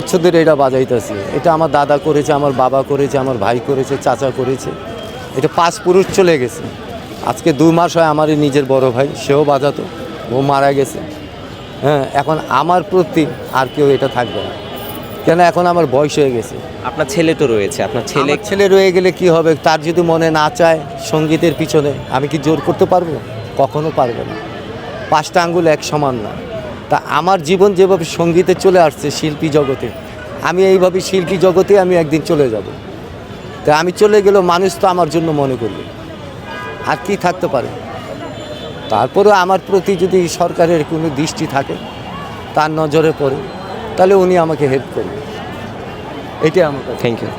বছর ধরে এটা বাজাইতেছি। এটা আমার দাদা করেছে, আমার বাবা করেছে, আমার ভাই করেছে, চাচা করেছে। এটা 5 পুরুষ চলে গেছে। আজকে 2 মাস হয় আমারই নিজের বড় ভাই, সেও বাজাতো, ও মারা গেছে। হ্যাঁ, এখন আমার প্রতি আর কেউ এটা থাকবে না, কেন এখন আমার বয়স হয়ে গেছে। আপনার ছেলে তো রয়েছে, আপনার ছেলে রয়ে গেলে কি হবে? তার যদি মনে না চায় সঙ্গীতের পিছনে, আমি কি জোর করতে পারবো? কখনো পারবো না। 5টা আঙ্গুল এক সমান না। তা আমার জীবন যেভাবে সঙ্গীতে চলে আসছে, শিল্পী জগতে, আমি এইভাবে শিল্পী জগতে আমি একদিন চলে যাব। তা আমি চলে গেলেও মানুষ তো আমার জন্য মনে করবে, আর কি থাকতে পারে? তারপরেও আমার প্রতি যদি সরকারের কোনো দৃষ্টি থাকে, তার নজরে পড়ে, তাহলে উনি আমাকে হেল্প করবে। এটাই আমার কথা। Thank you.